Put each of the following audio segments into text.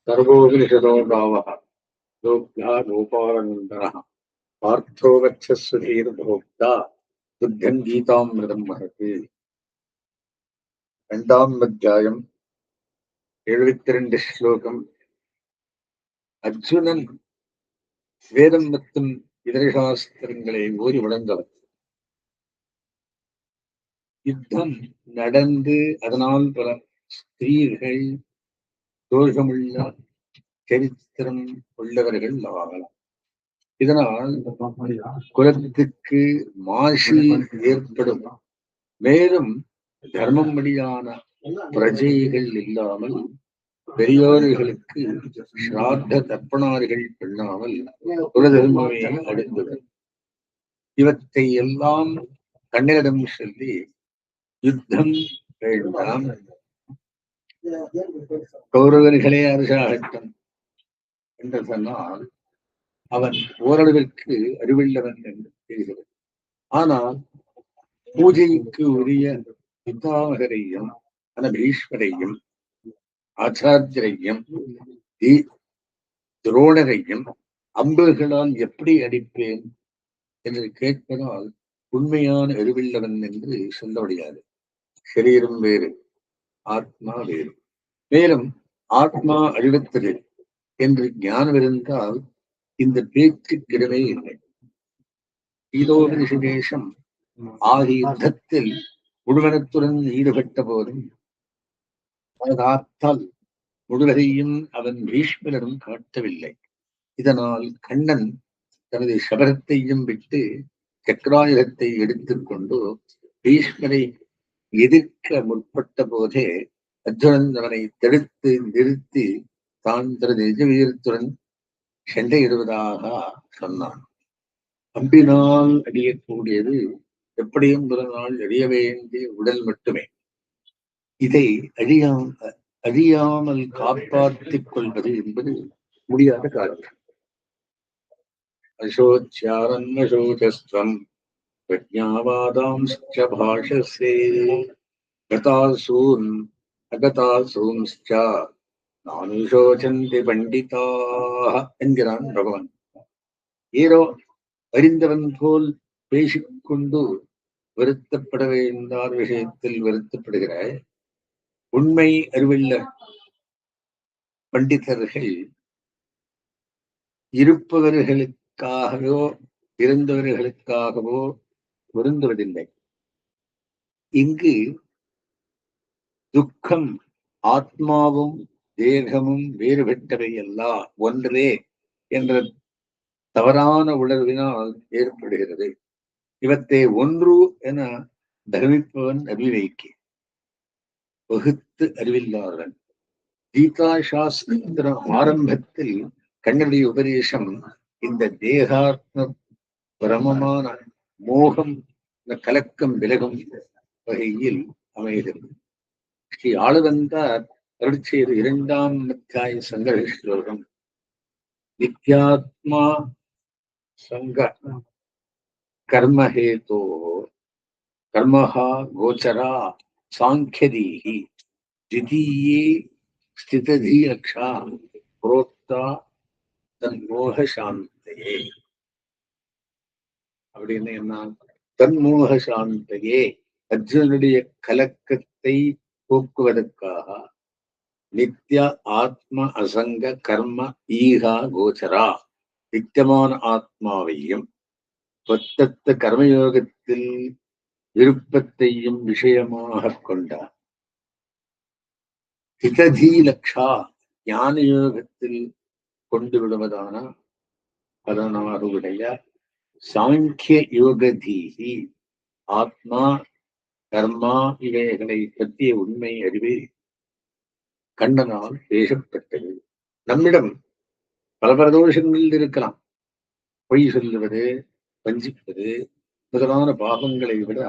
सर्वोपनिषदो गावः लोभ्या गोपालनन्दनः पार्थो वक्षस्वधीर्भोक्ता दुग्धं गीतामृतं महति. இரண்டாம் அத்தியாயம் 72 ஸ்லோகம். அர்ஜுனன் வேதம் மற்றும் இதர சாஸ்திரங்களை ஓரி வழங்கவர். யுத்தம் நடந்து அதனால் பல ஸ்திரீகள் தோஷமுள்ள சரித்திரம் உள்ளவர்கள் ஆகலாம். இதனால் குலத்துக்கு மாசு ஏற்படும். மேலும் தர்மம் வழியான பிரஜைகள் இல்லாமல் பெரியோர்களுக்கு ஸ்ராத்த தர்ப்பணார்கள் பண்ணாமல் குலதர்மமே அடுத்தது. இவற்றை எல்லாம் கண்ணனிடம் சொல்லி யுத்தம் வேண்டாம், கௌரவர்களே அரசாகட்டும் என்று சொன்னால் அவன் ஓரளவிற்கு அறிவுள்ளவன் என்று தெரிகிறது. ஆனால் பூஜைக்கு உரிய பிதாமகரையும் பீஷ்மரையும் ஆச்சாரியரையும் துரோணரையும் அம்புகளால் எப்படி அடிப்பேன் என்று கேட்பதால் உண்மையான அறிவுள்ளவன் என்று சொல்ல முடியாது. சரீரம் வேறு, ஆத்மா வேறு. மேலும் ஆத்மா அழிவத்தது என்று ஞானம் இருந்தால் இந்த பேச்சுக்கிடவே இல்லை. கீதோபனிஷதேசம் ஆகிய யுத்தத்தில் முழுவனத்துடன் ஈடுபட்ட போதும் பார்த்தால் முழுவதையும் அவன் பீஷ்மரிடம் காட்டவில்லை. இதனால் கண்ணன் தனது சபரத்தையும் விட்டு சக்கராயுதத்தை எடுத்துக்கொண்டு பீஷ்மரை எதிர்க்க முற்பட்ட போதே அர்ஜுனன் அவனை தடுத்து நிறுத்தி தான் தனது நிஜ வீரத்துடன் சண்டையிடுவதாக சொன்னான். அம்பினால் அடியக்கூடியது எப்படியும் ஒரு நாள் அழிய வேண்டிய உடல் மட்டுமே. இதை அழியாமல் காப்பாற்றிக் கொள்வது என்பது முடியாத காரியம். அசோச்சாரன்மசோச்சஸ்வம் பிரஜாவாதாம்ஸ்ச பாஷசே கதாசூன் அகதாசூம்ஸ்ச நானுசோசந்தி பண்டிதாக என்கிறான் பகவான். ஏதோ அறிந்தவன் போல் பேசிக்கொண்டு வருத்தப்பட வேண்டாத விஷயத்தில் வருத்தப்படுகிறாய். உண்மை அறிவுள்ள பண்டிதர்கள் இருப்பவர்களுக்காகவோ இருந்தவர்களுக்காகவோ வருந்துவதில்லை. இங்கு துக்கம் ஆத்மாவும் தேகமும் வேறுபட்டவை அல்ல, ஒன்றே என்ற தவறான உணர்வினால் ஏற்படுகிறது. இவற்றை ஒன்று என தர்மிப்பவன் அபிவேக்கி, வகுத்து அறிவில்லாதவன். கீதா சாஸ்திர ஆரம்பத்தில் கண்ணனுடைய உபதேசம் இந்த தேகாத்ம பிரமமான மோகம் கலக்கம் விலகும் வகையில் அமைகிறது. ஸ்ரீ ஆளுவந்தார் அருள் செய்த 2ஆம் அத்தியாய சங்கர ஸ்லோகம். நித்யாத்மா சங்க கர்மஹேதோ கர்மஹா கோச்சரா சாங்கியதீஹி த்விதீயே ஸ்திததீரக்ஷா புரோக்தா தன்மோக சாந்தையே. அப்படின்னு என்ன? தன்மோக சாந்தையே, அர்ஜுனுடைய கலக்கத்தை போக்குவதற்காக நித்ய ஆத்ம அசங்க கர்ம ஈகா கோச்சரா, நித்தியமான ஆத்மாவையும் ஒத்தத்த கர்மயோகத்தில் விருப்பத்தையும் விஷயமாக கொண்டார். ஹிததீலக்ஷா, ஞான யோகத்தில் கொண்டு விடுவதான 16 உடைய சாங்கிய யோகதீகி, ஆத்மா கர்மா இவைகளை பற்றிய உண்மை அறிவே கண்ணனால் பேசப்பட்டது. நம்மிடம் பல தோஷங்கள் இருக்கலாம். பொய் சொல்லுவது, வஞ்சிப்பது முதலான பாவங்களை விட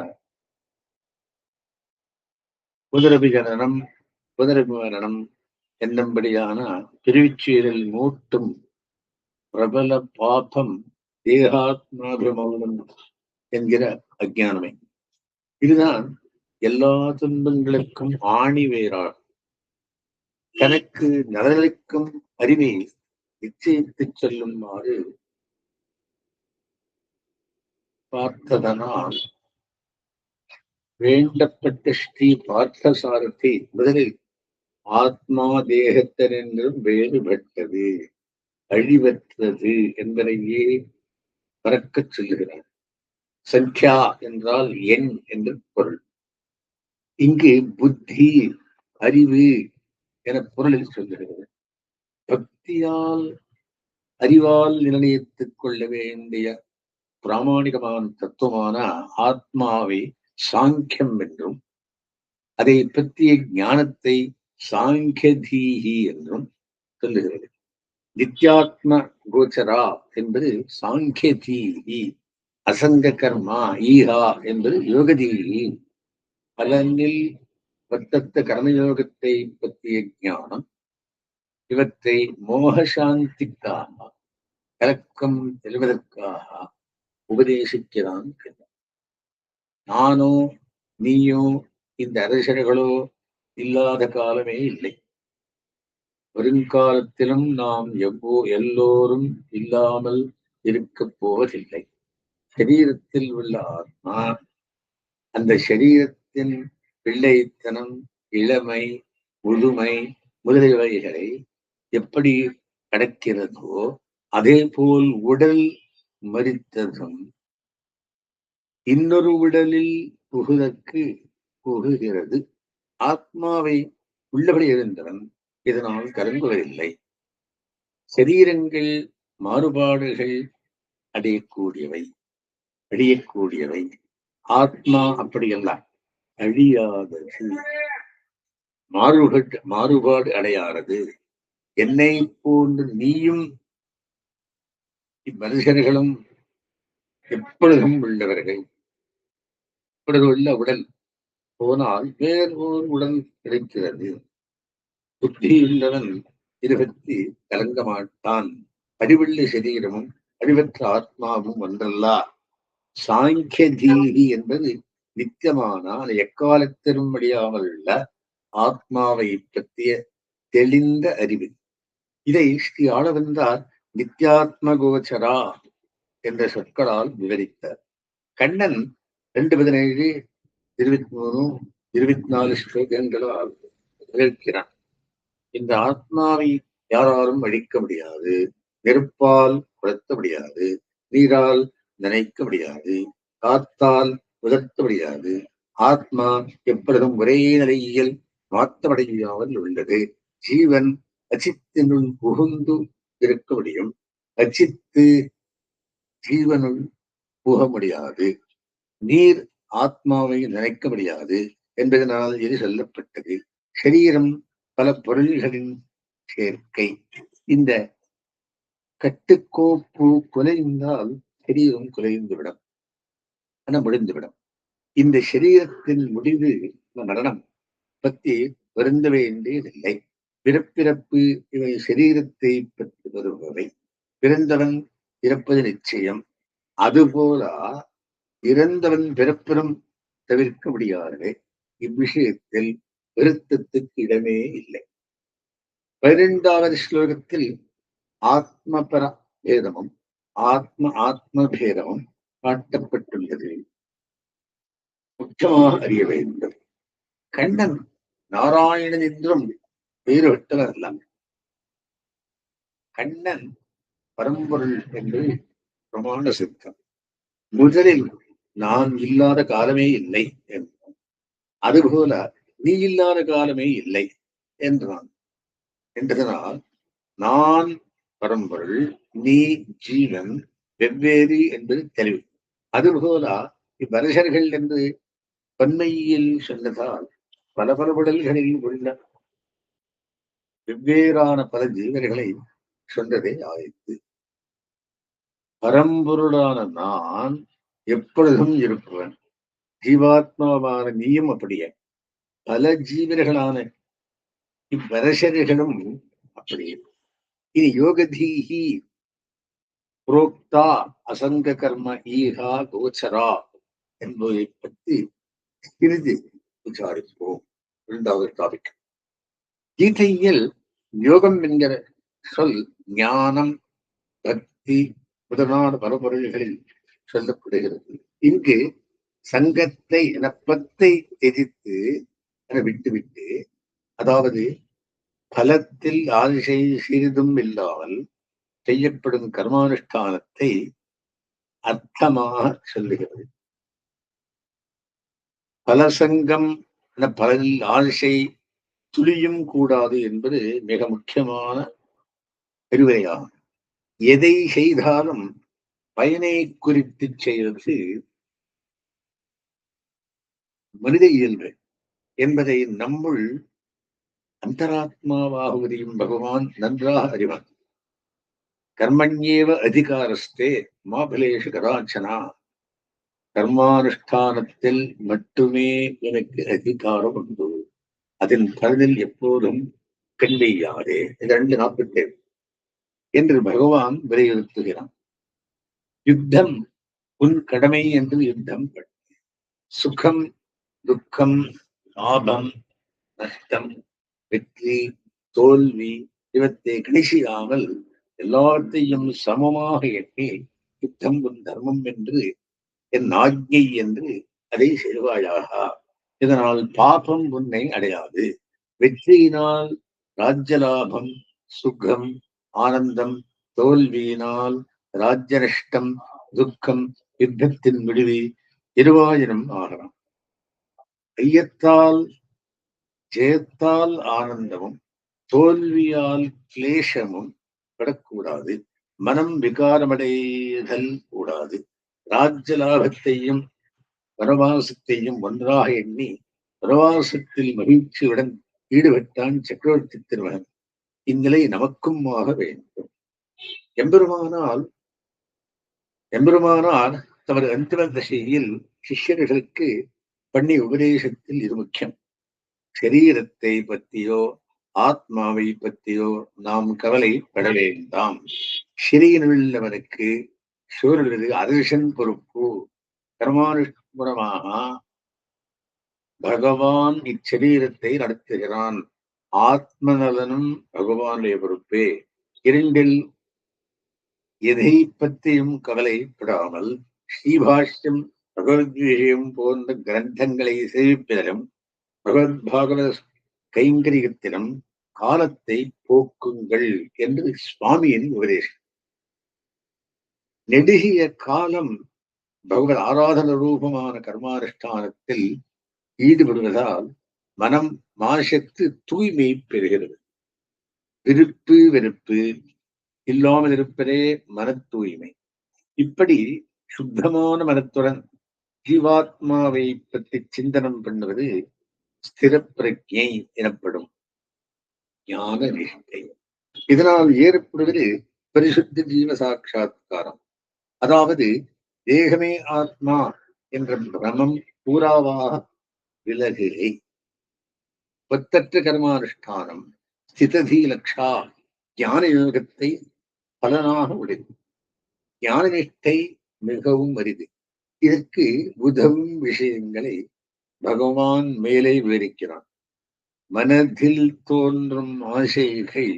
புதரபிஜனனம் புதரபிமரணம் என்னும்படியான பிரிவிச்சீரல் மூட்டும் பிரபல பாபம் தேகாத்மாபிமானம் என்கிற அஜானமே. இதுதான் எல்லா துன்பங்களுக்கும் ஆணி வேறாகும். தனக்கு நலனளிக்கும் அறிவை நிச்சயித்துச் சொல்லுமாறு பார்த்ததனால் வேண்டப்பட்ட ஸ்ரீ பார்த்தசாரதி முதலில் ஆத்மா தேகத்தனென்றும் வேறுபட்டது, அழிவற்றது என்பதையே பறக்கச் சொல்லுகிறார். சங்கியா என்றால் எண் என்று பொருள். இங்கு புத்தி அறிவு என பொருளில் சொல்லுகிறது. பக்தியால் அறிவால் நிர்ணயித்துக் கொள்ள வேண்டிய பிராமணிகமான தத்துவமான ஆத்மாவை சாங்கியம் என்றும், அதை பற்றிய ஞானத்தை சாங்கியதீஹி என்றும் சொல்லுகிறது. நித்யாத்ம கோச்சரா என்பது சாங்கியதீஹி, அசங்க கர்மா ஈஹா என்பது யோகதீஹி. பலனில் வர்த்தத்த கர்மயோகத்தை பற்றிய ஞானம் இவற்றை மோகசாந்திக்காக, கலக்கம் செல்வதற்காக உபதேசிக்கிறான். நானோ நீயோ இந்த அரசர்களோ இல்லாத காலமே இல்லை. வருங்காலத்திலும் நாம் எல்லோரும் இல்லாமல் இருக்கப் போவதில்லை. சரீரத்தில் உள்ள ஆத்மா அந்த சரீரத்தின் பிள்ளைத்தனம், இளமை, முதுமை முதலியவைகளை எப்படி கடக்கிறதோ அதே போல் உடல் மரித்ததும் இன்னொரு உடலில் புகுகிறது. ஆத்மாவை உள்ளபடி இருந்தவன் இதனால் கலங்குவதில்லை. சரீரங்கள் மாறுபாடுகள் அடையக்கூடியவை. ஆத்மா அப்படியல்ல, அழியாதது, மாறுபாடு அடையாதது. என்னை போன்று நீயும் இம்மனுஷர்களும் எப்பொழுதும் உள்ளவர்கள். இப்பொழுது உள்ள உடல் போனால் வேறொரு உடல் கிடைக்கிறது. புத்தியுள்ளவன் இது பற்றி கலங்க மாட்டான். அறிவுள்ள சரீரமும் அறிவற்ற ஆத்மாவும் ஒன்றல்லா. சாங்கியதீஹி என்பது நித்தியமான எக்காலத்திலும் முடியாமல் உள்ள ஆத்மாவை பற்றிய தெளிந்த அறிவு. இதை ஸ்ரீ ஆளவந்தார் நித்யாத்ம கோச்சரா என்ற சொற்களால் விவரித்தார். கண்ணன் 2:17, 23, 24 ஸ்லோகங்களால் விவரிக்கிறான். இந்த ஆத்மாவை யாராலும் அழிக்க முடியாது, நெருப்பால் கொளுத்த முடியாது, நீரால் நினைக்க முடியாது, காத்தால் உதர்த்த முடியாது. ஆத்மா எப்பொழுதும் ஒரே நிலையில் மாற்றமடையாமல் உள்ளது. ஜீவன் அச்சித்தினுள் புகுந்து இருக்க முடியும், அச்சித்து ஜீவனுள் புக முடியாது. நீர் ஆத்மாவை நினைக்க முடியாது என்பதனால் இது சொல்லப்பட்டது. சரீரம் பல பொருள்களின் சேர்க்கை. இந்த கட்டுக்கோப்பு குலைந்தால் சரீரம் குலைந்துவிடும், முடிந்துவிடும். இந்த சரீரத்தின் முடிவு மரணம் பற்றி வருந்த வேண்டியதில்லை. பிறப்பிறப்பு இவை சரீரத்தை பற்றி வருபவை. பிறந்தவன் இறப்பது நிச்சயம். அதுபோல இறந்தவன் பிறப்பிறம் தவிர்க்க முடியாதவை. இவ்விஷயத்தில் வருத்தத்துக்கு இடமே இல்லை. 12வது ஸ்லோகத்தில் ஆத்மபர பேதமும் ஆத்மபேதமும் காட்டப்பட்டுள்ளது. முக்கியமாக அறிய வேண்டும். கண்ணன் நாராயணன் என்றும் வேறுபட்டவர் அல்ல. கண்ணன் பரம்பொருள் என்று பிரமாண சித்தம். முதலில் நான் இல்லாத காலமே இல்லை என்றான். அதுபோல நீ இல்லாத காலமே இல்லை என்றான். என்றதனால் நான் பரம்பொருள், நீ ஜீவன் வெவ்வேறு என்பது தெளிவு. அதுபோல இவ்வரசர்கள் என்று பன்மையில் சொன்னதால் பல பல உடல்களில் உள்ள வெவ்வேறான பல ஜீவர்களை சொன்னதே ஆயிற்று. பரம்பொருளான நான் எப்பொழுதும் இருப்பவன். ஜீவாத்மாவான நீயும் அப்படியே. பல ஜீவர்களான இவ்வரசர்களும் அப்படியே. இனி யோகதீஹி புரோக்தா அசங்க கர்ம ஈகா கோச்சரா என்பதை பற்றி சிறிது விசாரிப்போம். 2வது டாபிக். கீதையில் யோகம் என்கிற சொல் ஞானம், பக்தி முதலான பரம்பொருள்களில் சொல்லப்படுகிறது. இங்கு சங்கத்தை நப்பத்தை திரித்து விட்டுவிட்டு, அதாவது பலத்தில் ஆசை சிறிதும் இல்லாமல் செய்யப்படும் கர்மானுஷ்டானத்தை அர்த்தமாக சொல்லுகிறது. பலசங்கம் என பலனில் ஆசை துளியும் கூடாது என்பது மிக முக்கியமான அறிவுரையாகும். எதை செய்தாலும் பயனை குறித்து செய்வது மனித இயல்பு என்பதை நம்முள் அந்தராத்மாவாக உரியும் பகவான் நன்றாக அறிவான். கர்மண்யேவ அதிகாரஸ்தே மாபலேஷு கதாச்சனா. கர்மானுஷ்டானத்தில் மட்டுமே எனக்கு அதிகாரம் உண்டு, அதன் பலனில் எப்போதும் கண் வையாதே. 2:47 என்று பகவான் வலியுறுத்துகிறான். யுத்தம் உன் கடமை என்று யுத்தம் பண்ணு. சுகம், துக்கம், லாபம், நஷ்டம், வெற்றி, தோல்வி இவற்றை கணிசியாமல் எல்லாத்தையும் சமமாக எண்ணி யுத்தம் உன் தர்மம் என்று, என் ஆக்ஞை என்று அதை செய்வாயாக. இதனால் பாபம் உன்னை அடையாது. வெற்றியினால் ராஜ்யலாபம், சுகம், ஆனந்தம், தோல்வியினால் ராஜ்ய நஷ்டம், துக்கம், யுத்தத்தின் முடிவு இருவாயிரம் ஆகலாம். ஐயத்தால் ஜெயத்தால் ஆனந்தமும் தோல்வியால் கிளேசமும் படக்கூடாது. மனம் விகாரமடைதல் கூடாது. ராஜ்ய லாபத்தையும் வனவாசத்தையும் ஒன்றாக எண்ணி வனவாசத்தில் மகிழ்ச்சியுடன் ஈடுபட்டான் சக்கரவர்த்தி திருமகன். இந்நிலை நமக்கும் ஆக வேண்டும். எம்பெருமானார் தமது அந்திம தசையில் சிஷ்யர்களுக்கு பண்ணிய உபதேசத்தில் இது முக்கியம். சரீரத்தை பற்றியோ ஆத்மாவை பற்றியோ நாம் கவலைப்பட வேண்டாம். சிறையினுள்ளவனுக்கு சூழலுக்கு அரசன் பொறுப்பு. கர்மானுஷ்டமாக பகவான் இச்சரீரத்தை நடத்துகிறான். ஆத்ம நலனும் பகவானுடைய பொறுப்பே. இரண்டில் எதை பற்றியும் கவலைப்படாமல் ஸ்ரீபாஷ்யம், பகவத்கீதையும் போன்ற கிரந்தங்களை சேவிப்பதிலும் பகவத் பாகவத கைங்கரியத்திலும் காலத்தை போக்குங்கள் என்று சுவாமியின் உபதேசம். நெடுகிய காலம் பகவத் ஆராதன ரூபமான கர்மானுஷ்டானத்தில் ஈடுபடுவதால் மனம் மாசத்து தூய்மை பெறுகிறது. விருப்பு வெறுப்பு இல்லாமல் இருப்பதே மன தூய்மை. இப்படி சுத்தமான மனத்துடன் ஜீவாத்மாவை பற்றி சிந்தனம் பண்ணுவது ஸ்திர பிரஜை எனப்படும் ஞான நிஷ்டை. இதனால் ஏற்படுவது பரிசுத்த ஜீவ சாட்சா்காரம். அதாவது தேகமே ஆத்மா என்ற பிரமம் பூராவாக விலகுகை. ஒத்தற்ற கர்மானுஷ்டானம் ஸ்திததி லக்ஷா ஞான யோகத்தை பலனாக உடையது. ஞான நிஷ்டை மிகவும் அரிது. இதற்கு உதவும் விஷயங்களை பகவான் மேலே விவரிக்கிறான். மனதில் தோன்றும் ஆசைகள்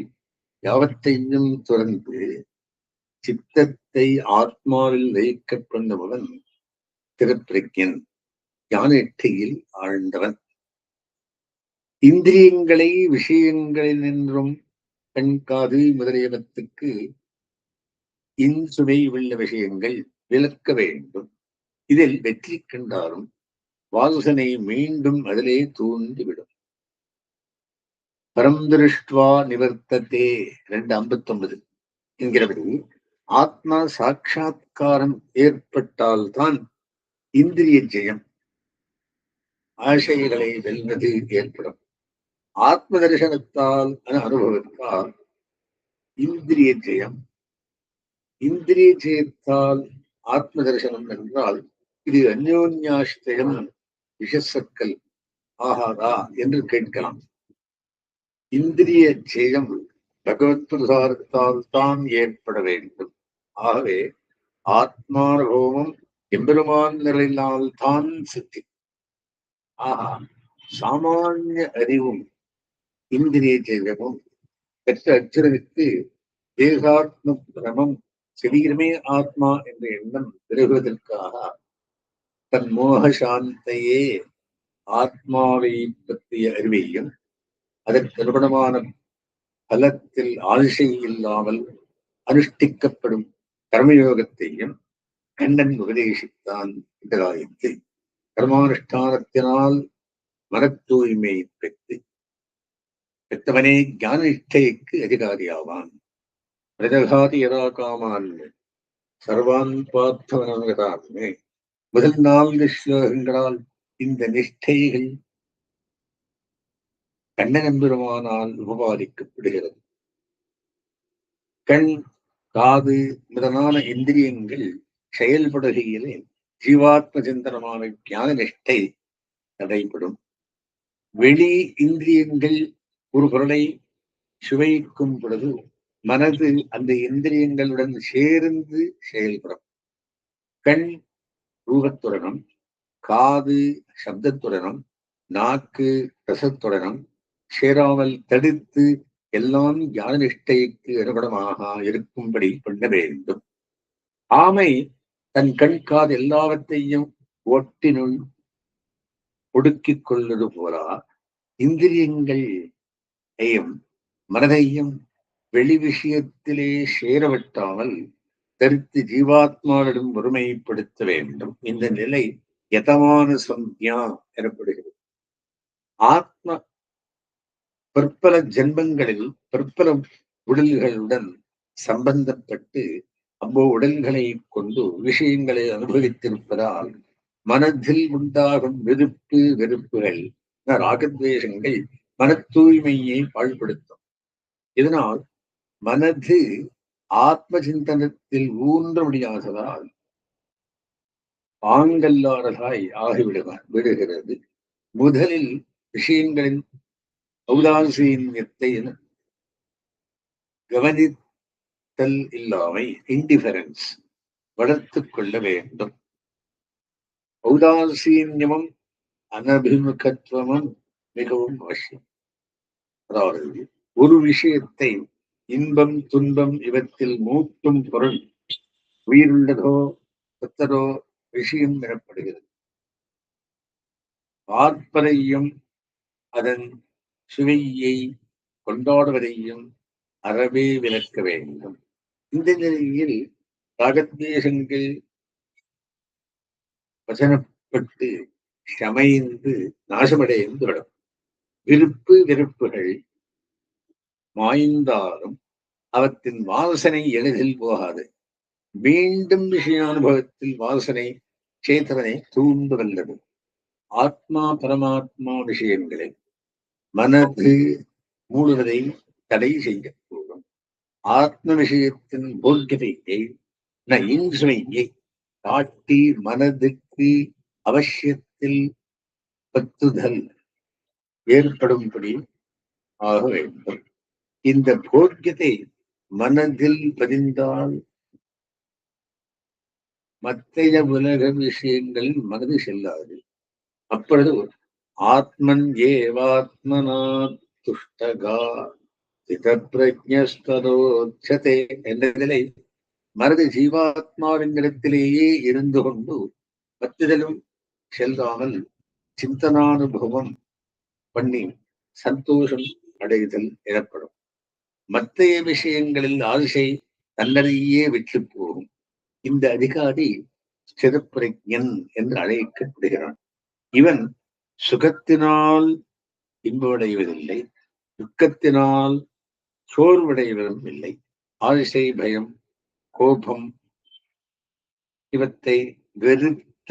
யாவத்தையும் துறந்து சித்தத்தை ஆத்மாவில் வைக்க பண்ணுபவன் திருப்பிரஜன், ஞான நிஷ்டையில் ஆழ்ந்தவன். இந்திரியங்களை விஷயங்களில் நின்றும் கண், காது முதலியவற்றுக்கு இன்சுவை உள்ள விஷயங்கள் விளக்க வேண்டும். இதில் வெற்றி கண்டாலும் வாசனை மீண்டும் அதிலே தூண்டிவிடும். பரம்பிருஷ்டுவா நிவர்த்ததே 2:59 என்கிறபடி ஆத்மா சாட்சா்காரம் ஏற்பட்டால்தான் இந்திரிய ஜெயம், ஆசைகளை வெல்வது ஏற்படும். ஆத்ம தரிசனத்தால் அனுபவத்தால் இந்திரிய ஜெயம், இந்திரிய ஜெயத்தால் ஆத்ம தரிசனம் என்றால் இது அந்யோன்யாஷ்டயம் விஷசக்கல் ஆகாதா என்று கேட்கலாம். இந்திரிய ஜெயம் பகவத் பிரசாரத்தால் தான் ஏற்பட வேண்டும். ஆகவே ஆத்மானுபவம் எம்பெருமான் நிலையினால் தான் சித்தி. ஆகா, சாமானிய அறிவும் இந்திரிய ஜெயமும் பெற்ற அர்ஜுனனுக்கு தேகாத்ம பிரமம் சரீரமே ஆத்மா என்ற எண்ணம் பெறுவதற்காக தன் மோக சாந்தையே ஆத்மாவை பற்றிய அறிவையும் அதற்கு நிறுவனமான பலத்தில் ஆசை இல்லாமல் அனுஷ்டிக்கப்படும் கர்மயோகத்தையும் கண்ணன் உபதேசித்தான் இந்த காலத்தில். கர்மானுஷ்டானத்தினால் மன தூய்மையை பெற்றவனே ஞான நிஷ்டைக்கு அதிகாரியாவான். பிரஜகாதி யதா காமான் சர்வான் பார்த்தவனே. முதல் 4 ஸ்லோகங்களால் இந்த நிஷ்டைகள் கண்ணனெம்பெருமானால் உபபாதிக்கப்படுகிறது. கண், காது முதலான இந்திரியங்கள் செயல்படுகையிலே ஜீவாத்ம சிந்தனமான ஞான நிஷ்டை தடைப்படும். வெளி இந்திரியங்கள் ஒரு பொருளை சுவைக்கும் பொழுது மனது அந்த இந்திரியங்களுடன் சேர்ந்து செயல்படும். கண் ரூபத்துடனும், காது சப்தத்துடனும், நாக்கு ரசத்துடனும் சேராமல் தடுத்து எல்லாம் ஞான நிஷ்டைக்கு அனுகுணமாக இருக்கும்படி பண்ண வேண்டும். ஆமை தன் கண் காது எல்லாவற்றையும் ஒட்டினுள் ஒடுக்கிக் கொள்வது போல இந்திரியங்களையும் மனதையும் வெளி விஷயத்திலே சேரவிட்டாமல் தடுத்து ஜீவாத்மாவிடம் ஒருமைப்படுத்த வேண்டும். இந்த நிலை யதமான சம்யா எனப்படுகிறது. ஆத்ம பற்பல ஜென்மங்களில் பற்பல உடல்களுடன் சம்பந்தப்பட்டு உடல்களை கொண்டு விஷயங்களை அனுபவித்திருப்பதால் மனதில் உண்டாகும் வெறுப்பு வெறுப்புகள் ராகத்வேஷங்கள் மன தூய்மையை பாழ்படுத்தும். இதனால் மனது ஆத்ம சிந்தனத்தில் ஊன்ற முடியாததால் பாங்கல்லாததாய் விடுகிறது. முதலில் விஷயங்களின் ஔதாசீன்யத்தை கவனித்தல் இல்லாமை இன்டிஃபரன்ஸ் வளர்த்துக் கொள்ள வேண்டும். ஔதாசீன்யமும் அனபிமுகத்துவமும் மிகவும் அவசியம். அதாவது ஒரு விஷயத்தை இன்பம் துன்பம் இவற்றில் மூட்டும் பொருள் உயிருள்ளதோ புத்தரோ விஷயம் எனப்படுகிறது. பார்ப்பதையும் அதன் சுவையை கொண்டாடுவதையும் அறவே விளக்க வேண்டும். இந்த நிலையில் ராகத்வேஷங்கள் வசனப்பட்டு சமைந்து நாசமடைந்து விடும். விருப்பு வெறுப்புகள் மாய்ந்தாலும் அவற்றின் வாசனை எளிதில் போகாது. மீண்டும் விஷயானுபவத்தில் வாசனை சேத்தவனை தூண்டு வல்லது. ஆத்மா பரமாத்மா விஷயங்களை மனது மூடுவதை தடை செய்யக்கூடும். ஆத்ம விஷயத்தின் போக்கியத்தையை இன்சுவையை காட்டி மனதுக்கு அவசியத்தில் பத்துதல் ஏற்படும்படி ஆக வேண்டும். இந்த போக்கியத்தை மனதில் பதிந்தால் மற்றைய உலக விஷயங்களில் மனது செல்லாது. அப்பொழுது ஆத்மன் ஏவாத்மனா துஷ்டகா பிரஜ்ஞஸ்ததோச்சதே என்ற நிலை மனது ஜீவாத்மாவின் இடத்திலேயே இருந்து கொண்டு மற்றதிலும் செல்லாமல் சிந்தனானுபவம் பண்ணி சந்தோஷம் அடைதல் எனப்படும். மற்றைய விஷயங்களில் ஆசை தன்னதையே விற்று போகும். இந்த அதிகாரி ஸ்திரப்பிரஜன் என்று அழைக்கப்படுகிறான். இவன் சுகத்தினால் இன்பமடைவதில்லை, துக்கத்தினால் சோர்வடைவதும் இல்லை. ஆசை பயம் கோபம் இவற்றை வெறுத்த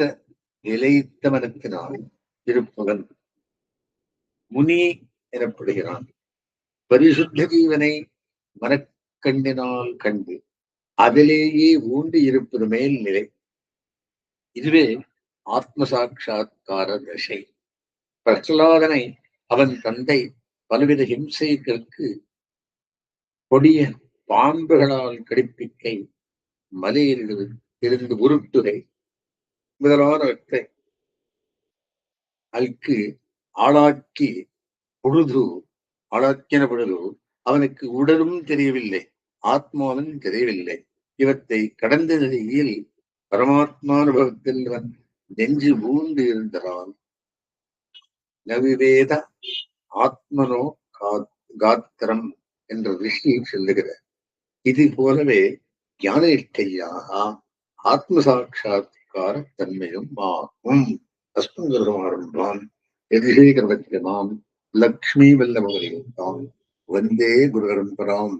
நிலைத்த மனத்தினால் இருப்பவன் முனி எனப்படுகிறான். பரிசுத்த ஜீவனை மனக்கண்ணினால் கண்டு அதிலேயே ஊண்டி இருப்பது மேல் நிலை. இதுவே ஆத்ம சாட்சா்கார தசை. பிரகலாதனை அவன் தந்தை பலவித ஹிம்சைகளுக்கு கொடிய பாம்புகளால் கடிப்பிக்கை, மலையில் இருந்து உருட்டுகை முதலானவற்றை அல்கு ஆளாக்கி பொழுது ஆளாக்கின பொழுது அவனுக்கு உடலும் தெரியவில்லை, ஆத்மாவும் தெரியவில்லை. இவற்றை கடந்த நிலையில் பரமாத்மானுபவத்தில் நெஞ்சு ஊர்ந்து இருந்தான். நவிவேத ஆத்மனோ காத்திரம் என்ற ரிஷி சொல்லுகிறார். இது போலவே ஞான நிஷ்டையாக ஆத்ம சாட்சா்கார தன்மையும் ஆகும். அஸ்மங்கரமாரம்பான் எதிரேகரவச்சனாம் லக்ஷ்மி வல்லபவரையும் வந்தே குரு பரம்பராம்.